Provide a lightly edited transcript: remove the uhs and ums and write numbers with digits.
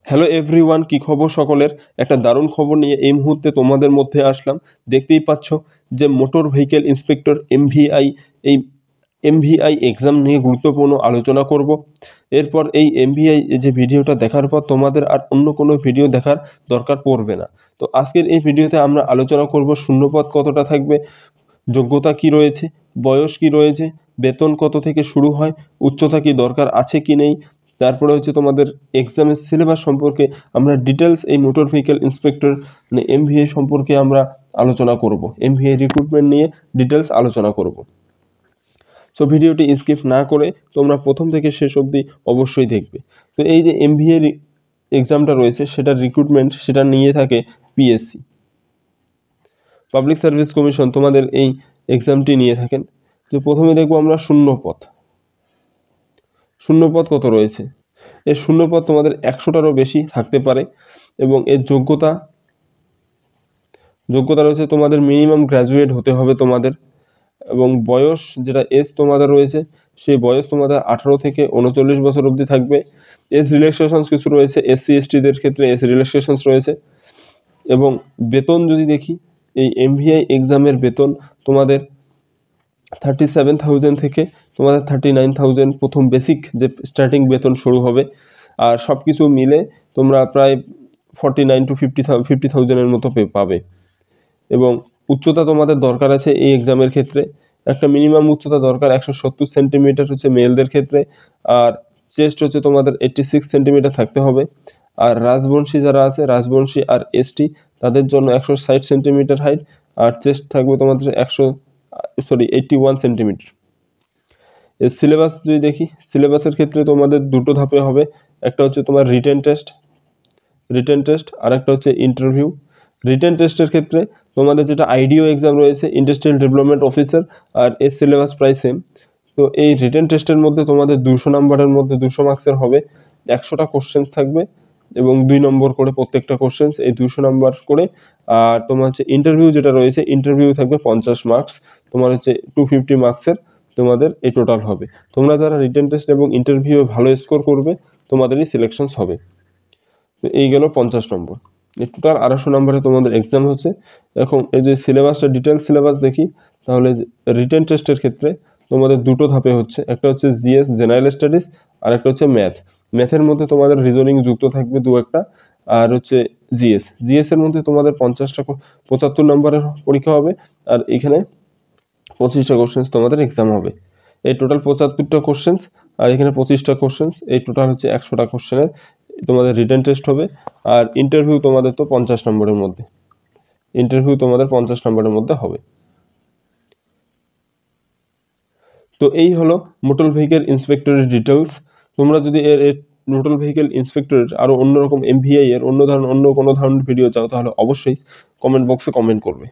Hello everyone, কি খবর সকলের? একটা দারুণ খবর নিয়ে এই মুহূর্তে তোমাদের মধ্যে আসলাম। দেখতেই পাচ্ছ যে মোটর ভেহিকেল ইন্সপেক্টর এই এমভিআই এক্সাম নিয়ে গুরুত্বপূর্ণ আলোচনা করব। এরপর এই এমভিআই যে ভিডিওটা দেখার পর তোমাদের আর অন্য কোনো ভিডিও দেখার দরকার পড়বে না। তো আজকের এই ভিডিওতে আমরা আলোচনা করব শূন্যপদ কতটা থাকবে, যোগ্যতা কি রয়েছে, বয়স কি রয়েছে, বেতন কত থেকে শুরু হয়, উচ্চতা কি দরকার আছে কি নেই, তারপরে হচ্ছে তোমাদের এক্সামের সিলেবাস সম্পর্কে আমরা ডিটেলস এই মোটর ভেহিকেল ইন্সপেক্টর মানে এমভিআই সম্পর্কে আমরা আলোচনা করব। এমভিআই রিক্রুটমেন্ট নিয়ে ডিটেলস আলোচনা করব। সো ভিডিওটি স্কিপ না করে তোমরা প্রথম থেকে শেষ অবধি অবশ্যই দেখবে। তো এই যে এমভিআই এক্সামটা রয়েছে সেটার রিক্রুটমেন্ট সেটা নিয়ে থাকে পিএসসি, পাবলিক সার্ভিস কমিশন, তোমাদের এই এক্সামটি নিয়ে থাকেন। তো প্রথমে দেখবো আমরা শূন্যপদ কত রয়েছে। এর শূন্যপদ তোমাদের 100টারও বেশি থাকতে পারে এবং এর যোগ্যতা রয়েছে তোমাদের মিনিমাম গ্র্যাজুয়েট হতে হবে তোমাদের, এবং বয়স যেটা এজ তোমাদের রয়েছে সেই বয়স তোমাদের 18 থেকে 39 বছর অবধি থাকবে। এজ রিল্যাক্সেশনস কিছু রয়েছে, এসসি এসটিদের ক্ষেত্রে এজ রিল্যাক্সেশনস রয়েছে। এবং বেতন যদি দেখি, এই এমভিআই এক্সামের বেতন তোমাদের 37,000 থেকে তোমাদের 39,000 প্রথম বেসিক যে স্টার্টিং বেতন শুরু হবে। আর সব কিছু মিলে তোমরা প্রায় 49 to 50,000 মতো পাবে। এবং উচ্চতা তোমাদের দরকার আছে এই এক্সামের ক্ষেত্রে, একটা মিনিমাম উচ্চতা দরকার 170 সেন্টিমিটার হচ্ছে মেলদের ক্ষেত্রে, আর চেস্ট হচ্ছে তোমাদের 86 সেন্টিমিটার থাকতে হবে। আর রাজবংশী যারা আছে, রাজবংশী আর এসটি, তাদের জন্য 160 সেন্টিমিটার হাইট, আর চেস্ট থাকবে তোমাদের 81 সেন্টিমিটার। এর সিলেবাস যদি দেখি, সিলেবাসের ক্ষেত্রে তোমাদের দুটো ধাপে হবে, একটা হচ্ছে তোমার রিটেন টেস্ট আর একটা হচ্ছে ইন্টারভিউ। রিটেন টেস্টের ক্ষেত্রে তোমাদের যেটা আইডিও এক্সাম রয়েছে, ইন্ডাস্ট্রিয়াল ডেভেলপমেন্ট অফিসার, আর এর সিলেবাস প্রায় সেম। তো এই রিটেন টেস্টের মধ্যে তোমাদের 200 নাম্বারের মধ্যে 200 মার্কসের হবে, 100টা কোশ্চেন্স থাকবে এবং 2 নম্বর করে প্রত্যেকটা কোশ্চেন্স, এই 200 নাম্বার করে। আর তোমার হচ্ছে ইন্টারভিউ যেটা রয়েছে, ইন্টারভিউ থাকবে 50 মার্কস, তোমার হচ্ছে 250 মার্কসের তোমাদের এই টোটাল হবে। তোমরা যারা রিটেন টেস্ট এবং ইন্টারভিউ ভালো স্কোর করবে তোমাদেরই সিলেকশনস হবে। তো এই গেল 50 নম্বর। এই টোটাল 250 নম্বরে তোমাদের এক্সাম হচ্ছে। এখন এই যে সিলেবাসটা, ডিটেলস সিলেবাস দেখি, তাহলে রিটেন টেস্টের ক্ষেত্রে তোমাদের দুটো ধাপে হচ্ছে, একটা হচ্ছে জিএস জেনারেল স্টাডিজ, আর একটা হচ্ছে ম্যাথের মধ্যে তোমাদের রিজনিং যুক্ত থাকবে 2-1টা, আর হচ্ছে জিএস এর মধ্যে তোমাদের 75 নম্বরের পরীক্ষা হবে, আর এখানে 25টা কোশ্চেন্স তোমাদের এক্সাম হবে। এই টোটাল 75টা কোশ্চেন্স, আর এখানে 25টা কোশ্চেন্স, এই টোটাল হচ্ছে 100টা কোশ্চেনের তোমাদের রিটেন টেস্ট হবে। আর ইন্টারভিউ তোমাদের তো 50 নম্বরের মধ্যে হবে। তো এই হলো মোটর ভেহিকেল ইন্সপেক্টরের ডিটেলস। তোমরা যদি এর মোটর ভেহিকেল ইন্সপেক্টরের আরও অন্যরকম এমভিআই এর অন্য কোনো ধরনের ভিডিও চাও, তাহলে অবশ্যই কমেন্ট বক্সে কমেন্ট করবে।